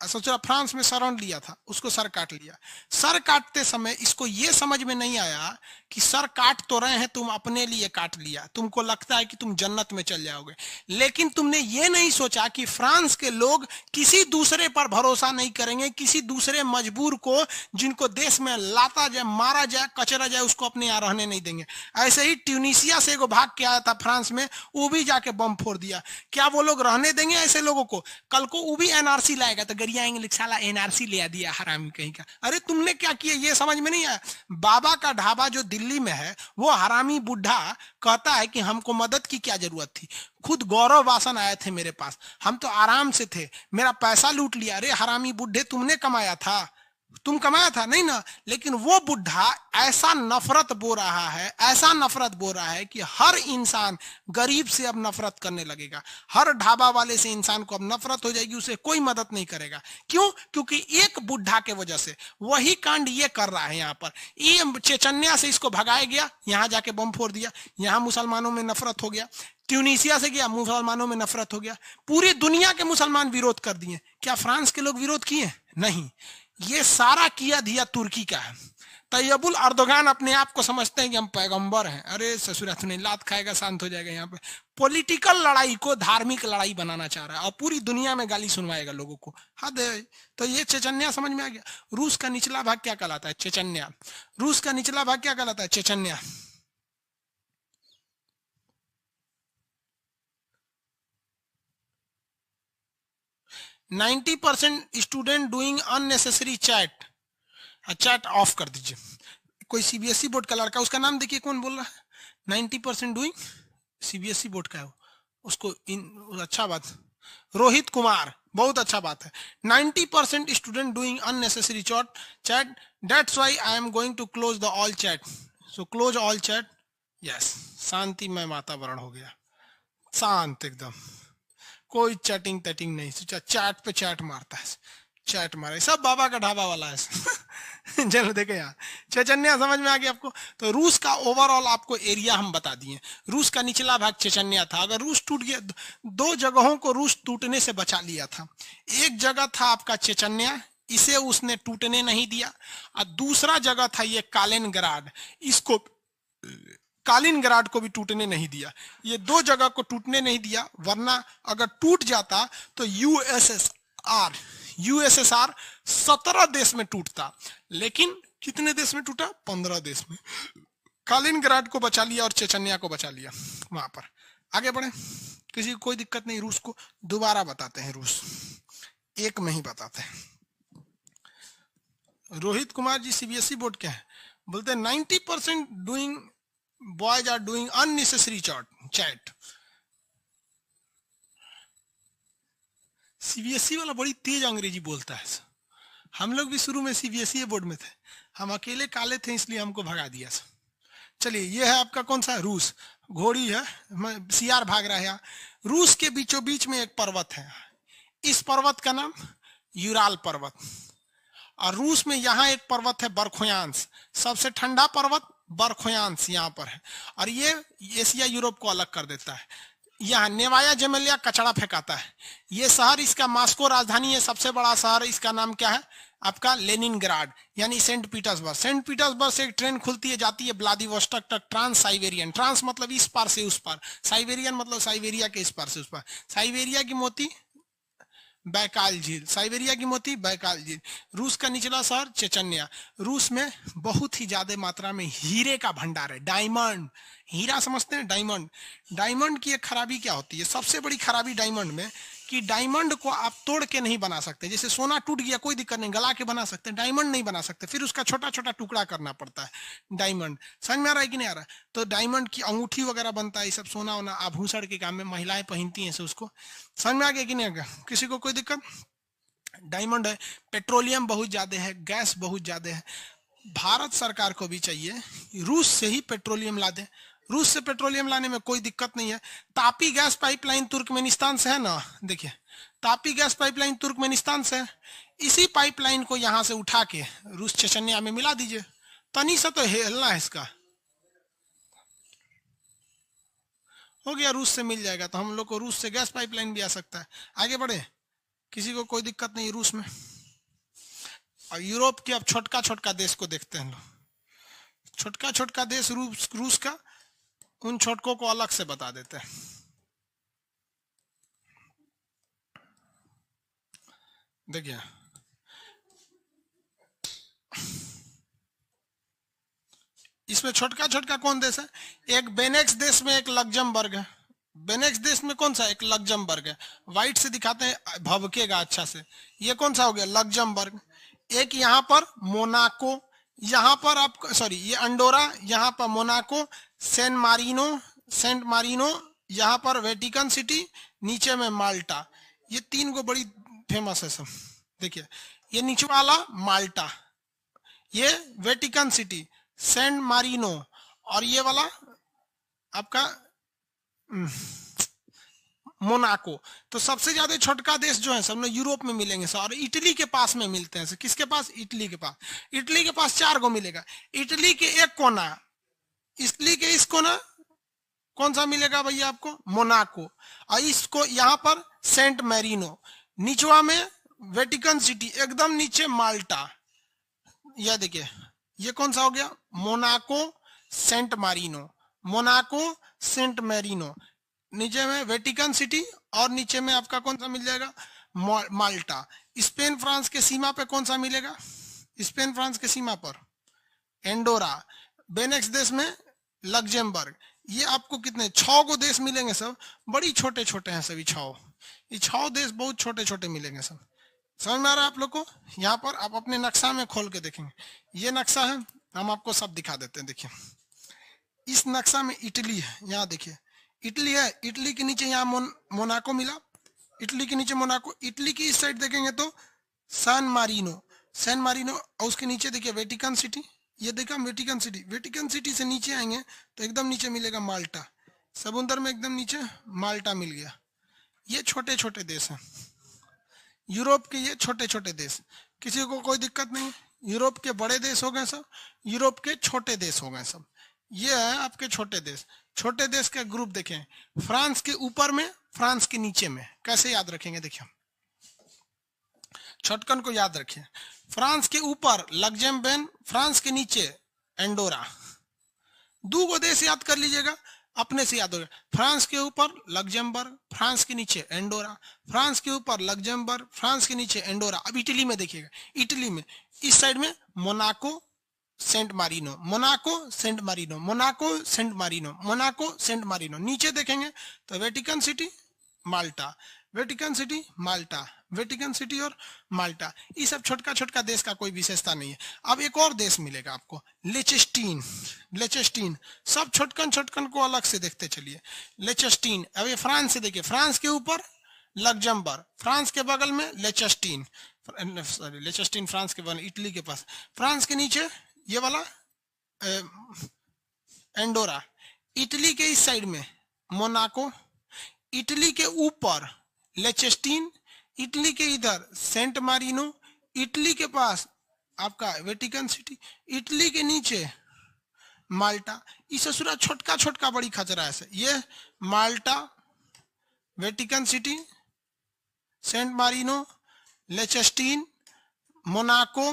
सोचा फ्रांस में शरण लिया था, उसको सर काट लिया। सर काटते समय इसको ये समझ में नहीं आया कि सर काट तो रहे हैं, तुम अपने लिए काट लिया, तुमको लगता है कि तुम जन्नत में चल जाओगे, लेकिन तुमने ये नहीं सोचा कि फ्रांस के लोग किसी दूसरे पर भरोसा नहीं करेंगे, किसी दूसरे मजबूर को, जिनको देश में लाता जाए, मारा जाए, कचरा जाए, उसको अपने यहाँ रहने नहीं देंगे। ऐसे ही ट्यूनिसिया से एगो भाग के आया था फ्रांस में, वो भी जाके बम फोड़ दिया। क्या वो लोग रहने देंगे ऐसे लोगों को? कल को वो भी एनआरसी लाएगा तो गरियाएंगे, साला एनआरसी ले दिया हरामी कहीं का। अरे तुमने क्या किया ये समझ में नहीं आया। बाबा का ढाबा जो दिल्ली में है, वो हरामी बुढ़ा कहता है कि हमको मदद की क्या जरूरत थी, खुद गौरव वासन आए थे मेरे पास, हम तो आराम से थे, मेरा पैसा लूट लिया। अरे हरामी बुढ़े, तुमने कमाया था, तुम कमाया था नहीं ना। लेकिन वो बुढ़ा ऐसा नफरत बो रहा है, ऐसा नफरत बो रहा है कि हर इंसान गरीब से अब नफरत करने लगेगा, हर ढाबा वाले से इंसान को अब नफरत हो जाएगी, उसे कोई मदद नहीं करेगा। क्यों? क्योंकि एक बुढ़ा के वजह से वही कांड ये कर रहा है। यहाँ पर ये चेचन्या से इसको भगाया गया, यहाँ जाके बम फोड़ दिया, यहाँ मुसलमानों में नफरत हो गया। ट्यूनीसिया से गया, मुसलमानों में नफरत हो गया। पूरी दुनिया के मुसलमान विरोध कर दिए। क्या फ्रांस के लोग विरोध किए? नहीं, ये सारा किया दिया तुर्की का है। तैयबुल अर्दोगान अपने आप को समझते हैं कि हम पैगंबर हैं। अरे ससुरा तूने लात खाएगा शांत हो जाएगा। यहाँ पे पॉलिटिकल लड़ाई को धार्मिक लड़ाई बनाना चाह रहा है और पूरी दुनिया में गाली सुनवाएगा लोगों को। हद है। तो ये चेचन्या समझ में आ गया। रूस का निचला भाग क्या कहलाता है? चेचन्या। रूस का निचला भाग क्या कहलाता है? Chechnya. %90 student doing unnecessary chat. Chat off कर दीजिए। कोई सीबीएसई बोर्ड का लड़का, उसका नाम देखिए कौन बोल रहा है। 90% डूइंग सीबीएसई बोर्ड का है वो, उसको इन अच्छा बात। रोहित कुमार, बहुत अच्छा बात है। 90% student doing unnecessary chat, that's why I am going to close the all chat, so close all chat. Yes, शांतिमय वातावरण हो गया, शांत एकदम, कोई चैटिंग तैटिंग नहीं, सोचा चैट पे चैट मारता है, चैट मारे, सब बाबा का ढाबा वाला है। चलो देखे यार, चैचन्या समझ में आ गया आपको। तो रूस का ओवरऑल आपको एरिया हम बता दिए। रूस का निचला भाग चैचन्या था। अगर रूस टूट गया, दो जगहों को रूस टूटने से बचा लिया था। एक जगह था आपका चैचन्या, इसे उसने टूटने नहीं दिया, और दूसरा जगह था ये कालिनग्राड, इसको कालिनग्राड को भी टूटने नहीं दिया। ये दो जगह को टूटने नहीं दिया, वरना अगर टूट जाता तो यूएसएसआर 17 देश में टूटता, लेकिन कितने देश में टूटा? 15 देश में। कालिनग्राड को बचा लिया और चेचन्या को बचा लिया। वहां पर आगे बढ़े, किसी को कोई दिक्कत नहीं। रूस को दोबारा बताते हैं, रूस एक में ही बताते हैं। रोहित कुमार जी सीबीएसई बोर्ड के हैं, बोलते हैं 90% doing boys are doing unnecessary chat. CBSE वाला बड़ी तेज अंग्रेजी बोलता है। हम लोग भी शुरू में सीबीएसई बोर्ड में थे, हम अकेले काले थे इसलिए हमको भगा दिया। चलिए, ये है आपका कौन सा? रूस। घोड़ी है, सियार भाग रहा है। रूस के बीचों बीच में एक पर्वत है, इस पर्वत का नाम यूराल पर्वत। और रूस में यहाँ एक पर्वत है बरखोयांस, सबसे ठंडा पर्वत बरखोयांस यहाँ पर है, और ये एशिया यूरोप को अलग कर देता है। यहाँ नेवाया जेमेलिया कचड़ा फेंकाता है। ये शहर, इसका मास्को राजधानी है, सबसे बड़ा शहर, इसका नाम क्या है आपका? लेनिनग्राड, यानी सेंट पीटर्सबर्ग। सेंट पीटर्सबर्ग से एक ट्रेन खुलती है, जाती है व्लादिवोस्टोक तक, ट्रांस साइबेरियन। ट्रांस मतलब इस पार से उस पार, साइबेरियन मतलब साइबेरिया के इस पार से उस पार। साइबेरिया की मोती बैकाल झील, साइबेरिया की मोती बैकाल झील। रूस का निचला शहर चेचन्या। रूस में बहुत ही ज्यादा मात्रा में हीरे का भंडार है, डायमंड। हीरा समझते हैं? डायमंड। डायमंड की एक खराबी क्या होती है? सबसे बड़ी खराबी डायमंड में कि डायमंड को आप तोड़ के नहीं बना सकते। जैसे सोना टूट गया कोई दिक्कत नहीं, गला के बना सकते, डायमंड नहीं बना सकते, फिर उसका छोटा छोटा टुकड़ा करना पड़ता है। डायमंड समझ में आ रहा है कि नहीं आ रहा? तो डायमंड की अंगूठी वगैरह बनता है, ये सब सोना वोना आभूषण के काम में महिलाएं पहनती हैं, उसको समझ में आ गया कि नहीं आ गया? किसी को कोई दिक्कत? डायमंड है। पेट्रोलियम बहुत ज्यादा है, गैस बहुत ज्यादा है। भारत सरकार को भी चाहिए रूस से ही पेट्रोलियम ला दे। रूस से पेट्रोलियम लाने में कोई दिक्कत नहीं है। तापी गैस पाइपलाइन तुर्कमेनिस्तान से है ना, देखिए तापी गैस पाइपलाइन तुर्कमेनिस्तान से है। इसी पाइपलाइन को यहां से उठा के रूस चेचन्या में मिला दीजिए, तनी सा तो हिलना है इसका, हो गया, रूस से मिल जाएगा। तो हम लोग को रूस से गैस पाइपलाइन भी आ सकता है। आगे बढ़े, किसी को कोई दिक्कत नहीं रूस में। और यूरोप के अब छोटका छोटका देश को देखते हैं लोग। छोटका छोटका देश रूस का, उन छोटकों को अलग से बता देते हैं। देखिए, इसमें छोटका छोटका कौन देश है? एक बेनेक्स देश में एक लग्जमबर्ग है। बेनेक्स देश में कौन सा? एक लग्जमबर्ग है। व्हाइट से दिखाते हैं, भभकेगा अच्छा से। ये कौन सा हो गया? लग्जमबर्ग। एक यहाँ पर मोनाको, यहाँ पर आप सॉरी ये अंडोरा, यहाँ पर मोनाको, सेंट मारिनो, यहाँ पर वेटिकन सिटी, नीचे में माल्टा। ये तीन को बड़ी फेमस है सब। देखिए, ये नीचे वाला माल्टा, ये वेटिकन सिटी, सेंट मारिनो, और ये वाला आपका मोनाको। तो सबसे ज्यादा छोटका देश जो है सब ना यूरोप में मिलेंगे सर, और इटली के पास में मिलते हैं। किसके पास? इटली के पास। इटली के पास 4 गो मिलेगा। इटली के एक कोना, इटली के इस कोना कौन सा मिलेगा भैया आपको? मोनाको। और इसको यहाँ पर सेंट मैरिनो, नीचवा में वेटिकन सिटी, एकदम नीचे माल्टा। यह देखिए, ये कौन सा हो गया? Monaco San Marino, Monaco San Marino, नीचे में वेटिकन सिटी, और नीचे में आपका कौन सा मिल जाएगा? माल्टा। स्पेन फ्रांस के सीमा पे कौन सा मिलेगा? स्पेन फ्रांस के सीमा पर एंडोरा। बेनेक्स देश में लग्जमबर्ग। ये आपको कितने 6 गो देश मिलेंगे सब, बड़ी छोटे छोटे हैं सभी 6। ये 6 देश बहुत छोटे छोटे मिलेंगे सब। समझ में आ रहा है आप लोग को? यहाँ पर आप अपने नक्शा में खोल के देखेंगे, ये नक्शा है, हम आपको सब दिखा देते हैं। देखिए, इस नक्शा में इटली है, यहाँ देखिए इटली है, इटली के नीचे यहाँ मोनाको मिला, इटली के नीचे मोनाको। इटली की इस साइड देखेंगे तो सैन मारिनो, सैन मारिनो, और उसके नीचे देखिए वेटिकन सिटी, ये देखा वेटिकन सिटी। वेटिकन सिटी से नीचे आएंगे तो एकदम नीचे मिलेगा माल्टा, समुद्र में एकदम नीचे माल्टा मिल गया। ये छोटे छोटे देश हैं यूरोप के, ये छोटे छोटे देश, किसी को कोई दिक्कत नहीं। यूरोप के बड़े देश हो गए सब, यूरोप के छोटे देश हो गए सब। ये है आपके छोटे देश। छोटे देश का ग्रुप देखें, फ्रांस के ऊपर में, फ्रांस के नीचे में। कैसे याद रखेंगे देखिए, छोटकन को याद रखिए। फ्रांस के ऊपर लग्जमबर्ग, फ्रांस के नीचे एंडोरा। दो गो देश याद कर लीजिएगा, अपने से याद होगा। फ्रांस के ऊपर लग्जमबर्ग, फ्रांस के नीचे एंडोरा, फ्रांस के ऊपर लग्जमबर्ग, फ्रांस के नीचे एंडोरा। अब इटली में देखिएगा, इटली में इस साइड में Monaco San Marino, Monaco San Marino, Monaco San Marino, Monaco San Marino. नीचे देखेंगे तो वेटिकन सिटी माल्टा, वेटिकन सिटी माल्टा, वेटिकन सिटी और माल्टा। ये सब छोटका छोटका देश का कोई विशेषता नहीं है। अब एक और देश मिलेगा आपको, लिechtenstein, लिechtenstein। सब छोटकन छोटकन को अलग से देखते चलिए। लिechtenstein, अब ये फ्रांस से देखिए, फ्रांस के ऊपर लग्जमबर्ग, फ्रांस के बगल में लिechtenstein, सॉरी लिechtenstein फ्रांस के बगल, इटली के पास। फ्रांस के नीचे ये वाला एंडोरा। इटली के इस साइड में मोनाको, इटली के ऊपर लिechtenstein, इटली के इधर सेंट मारिनो, इटली के पास आपका वेटिकन सिटी, इटली के नीचे माल्टा। इस ससुरा छोटका छोटका बड़ी खचरा है। ये Malta, Vatican City, Saint Marino, लिechtenstein, मोनाको,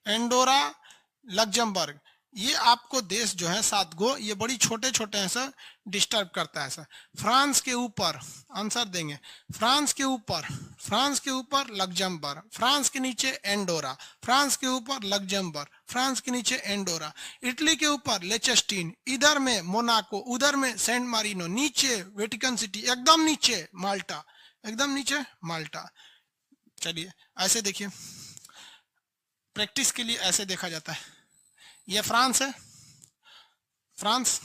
एंडोरा, लग्जमबर्ग। ये आपको देश जो है 7 गो, ये बड़ी छोटे छोटे हैं सर, डिस्टर्ब करता है सर। फ्रांस के ऊपर आंसर देंगे, फ्रांस के ऊपर, फ्रांस के ऊपर लग्जमबर्ग, फ्रांस के नीचे एंडोरा, फ्रांस के ऊपर लग्जमबर्ग, फ्रांस के नीचे एंडोरा। इटली के ऊपर लिechtenstein, इधर में मोनाको, उधर में सेंट मारिनो, नीचे वेटिकन सिटी, एकदम नीचे माल्टा, एकदम नीचे माल्टा। चलिए ऐसे देखिए, प्रैक्टिस के लिए ऐसे देखा जाता है। ये फ्रांस है, फ्रांस,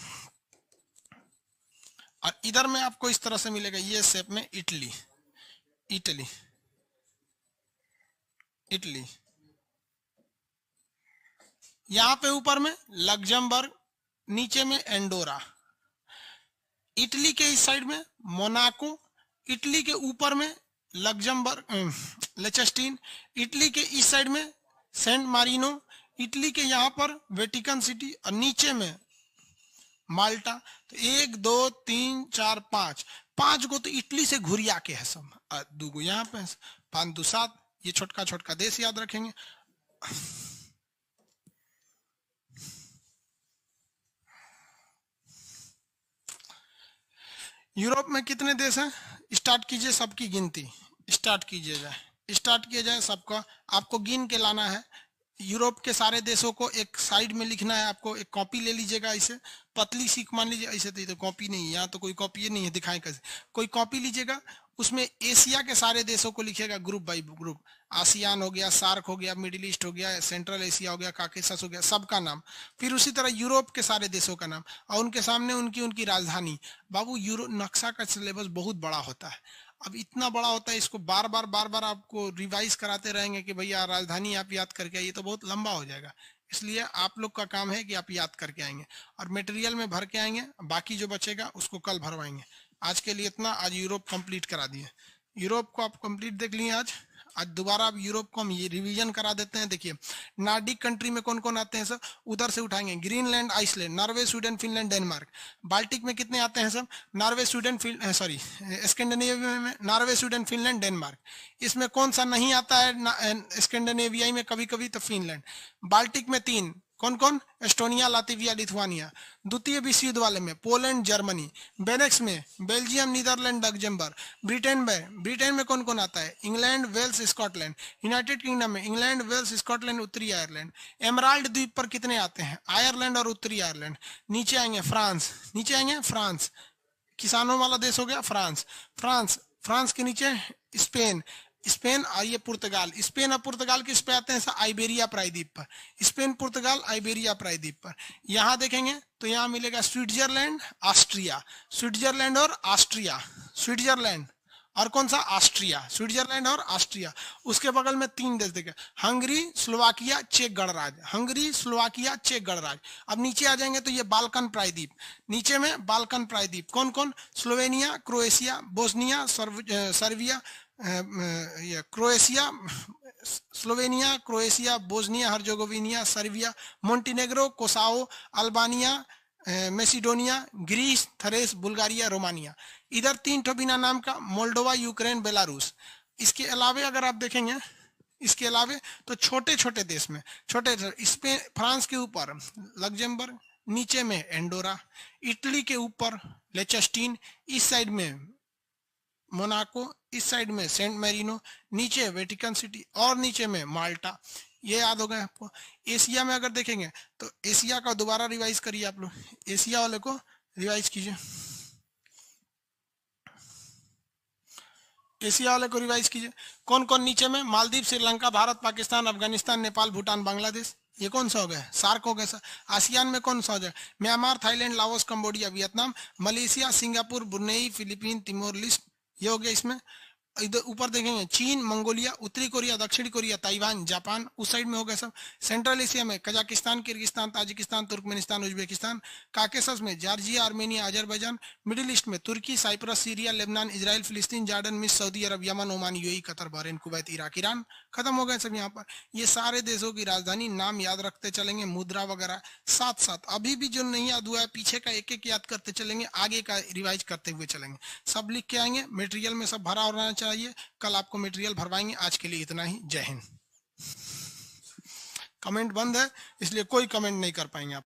और इधर में आपको इस तरह से मिलेगा, ये शेप में इटली, इटली, इटली। यहां पे ऊपर में लग्जमबर्ग, नीचे में एंडोरा। इटली के इस साइड में मोनाको, इटली के ऊपर में लग्जमबर्ग, लिechtenstein, इटली के इस साइड में सेंट मारिनो, इटली के यहाँ पर वेटिकन सिटी, और नीचे में माल्टा। तो 1 2 3 4 5 गो तो इटली से घुरिया के है सब, 2 गो यहाँ पे 5 2 7। ये छोटका छोटका देश याद रखेंगे। यूरोप में कितने देश हैं? स्टार्ट कीजिए, सबकी गिनती स्टार्ट कीजिए जाए, स्टार्ट किया जाए सबका। आपको गिन के लाना है। यूरोप के सारे देशों को एक साइड में लिखना है। आपको एक कॉपी ले लीजिएगा, ऐसे पतली सीख मान लीजिए, ऐसे तो कॉपी नहीं है, यहाँ तो कोई कॉपी नहीं है, दिखाएं कैसे। कोई कॉपी लीजिएगा, उसमें एशिया के सारे देशों को लिखिएगा ग्रुप बाई ग्रुप। आसियान हो गया, सार्क हो गया, मिडिल ईस्ट हो गया, सेंट्रल एशिया हो गया, काकेशस हो गया, सबका नाम। फिर उसी तरह यूरोप के सारे देशों का नाम, और उनके सामने उनकी उनकी राजधानी। बाबू यूरोप नक्शा का सिलेबस बहुत बड़ा होता है। अब इतना बड़ा होता है, इसको बार बार आपको रिवाइज कराते रहेंगे कि भैया राजधानी आप याद करके आइए, तो बहुत लंबा हो जाएगा। इसलिए आप लोग का काम है कि आप याद करके आएंगे और मटेरियल में भर के आएंगे। बाकी जो बचेगा उसको कल भरवाएंगे। आज के लिए इतना। आज यूरोप कंप्लीट करा दिए, यूरोप को आप कंप्लीट देख लिए। आज दोबारा अब यूरोप को हम ये रिवीजन करा देते हैं। देखिए नॉर्डिक कंट्री में कौन कौन आते हैं सर, उधर से उठाएंगे। Greenland, Iceland, Norway, Sweden, Finland, Denmark. Baltic में कितने आते हैं sir, Norway, Sweden, sorry Scandinavia में नॉर्वे, स्वीडन, फिनलैंड, डेनमार्क। इसमें कौन सा नहीं आता है स्कैंडिनेविया में कभी कभी, तो फिनलैंड। बाल्टिक में 3 कौन कौन, एस्टोनिया, लातविया, लिथुआनिया। द्वितीय विश्व युद्ध वाले में पोलैंड, जर्मनी। बेनेक्स में बेल्जियम, नीदरलैंड, लग्जमबर्ग। ब्रिटेन में कौन कौन आता है, England, Wales, Scotland. United Kingdom में इंग्लैंड, वेल्स, स्कॉटलैंड, उत्तरी आयरलैंड। एमराल्ड द्वीप पर कितने आते हैं, आयरलैंड और उत्तरी आयरलैंड। नीचे आएंगे फ्रांस, नीचे आएंगे फ्रांस, किसानों वाला देश हो गया फ्रांस। फ्रांस के नीचे स्पेन, स्पेन और ये पुर्तगाल। स्पेन और पुर्तगाल किस पे आते हैं? आइबेरिया प्रायद्वीप पर। स्पेन, पुर्तगाल, आइबेरिया प्रायद्वीप पर। यहाँ देखेंगे तो यहाँ मिलेगा स्विट्जरलैंड, ऑस्ट्रिया। स्विट्जरलैंड और ऑस्ट्रिया, स्विट्जरलैंड और कौन सा? ऑस्ट्रिया। स्विट्जरलैंड और ऑस्ट्रिया। उसके बगल में 3 देश देखे, हंगरी, स्लोवाकिया, चेक गणराज्य। हंगरी, स्लोवाकिया, चेक गणराज्य। अब नीचे आ जाएंगे तो ये बाल्कन प्रायद्वीप। नीचे में बाल्कन प्रायद्वीप कौन कौन? स्लोवेनिया, क्रोएशिया, बोस्निया, सर्बिया, ये Croatia, Slovenia, Croatia, Bosnia Herzegovina, Serbia, Montenegro, Kosovo, Albania, Macedonia, Greece, Thrace, Bulgaria, Romania. इधर 3 ठो बिना नाम का, मोल्डोवा, यूक्रेन, बेलारूस। इसके अलावे अगर आप देखेंगे, इसके अलावे तो छोटे छोटे देश में, छोटे इसमें फ्रांस के ऊपर लग्जमबर्ग, नीचे में एंडोरा, इटली के ऊपर लेचस्टीन, इस साइड में मोनाको, इस साइड में सेंट मैरिनो, नीचे वेटिकन सिटी और नीचे में माल्टा। ये याद हो गए आपको। एशिया में अगर देखेंगे तो एशिया का दोबारा रिवाइज करिए आप लोग, एशिया वाले को रिवाइज कीजिए, एशिया वाले को रिवाइज कीजिए। कौन कौन नीचे में? मालदीव, श्रीलंका, भारत, पाकिस्तान, अफगानिस्तान, नेपाल, भूटान, बांग्लादेश। ये कौन सा हो गया? सार्क हो गया सर। आसियान में कौन सा हो जाए? Myanmar, Thailand, Laos, Cambodia, Vietnam, Malaysia, Singapore, Brunei, Philippine, Timor list. ये हो गया इसमें। इधर ऊपर देखेंगे चीन, मंगोलिया, उत्तरी कोरिया, दक्षिणी कोरिया, ताइवान, जापान, उस साइड में हो गया सब। सेंट्रल एशिया में Kazakhstan, Kyrgyzstan, Tajikistan, Turkmenistan, Uzbekistan. Caucasus में Georgia, Armenia, Azerbaijan. Middle East में तुर्की, साइप्रस, सीरिया, लेबनान, इजराइल, फिलिस्तीन, जॉर्डन, मिस्र, सऊदी अरब, Yemen, Oman, UAE, Qatar, Bahrain, Kuwait, Iraq, Iran. खत्म हो गए सब यहाँ पर। ये सारे देशों की राजधानी नाम याद रखते चलेंगे, मुद्रा वगैरह साथ साथ। अभी भी जो नहीं याद हुआ है पीछे का एक एक याद करते चलेंगे, आगे का रिवाइज करते हुए चलेंगे। सब लिख के आएंगे, मटेरियल में सब भरा होना चाहिए। कल आपको मटेरियल भरवाएंगे। आज के लिए इतना ही। जय हिंद। कमेंट बंद है इसलिए कोई कमेंट नहीं कर पाएंगे आप।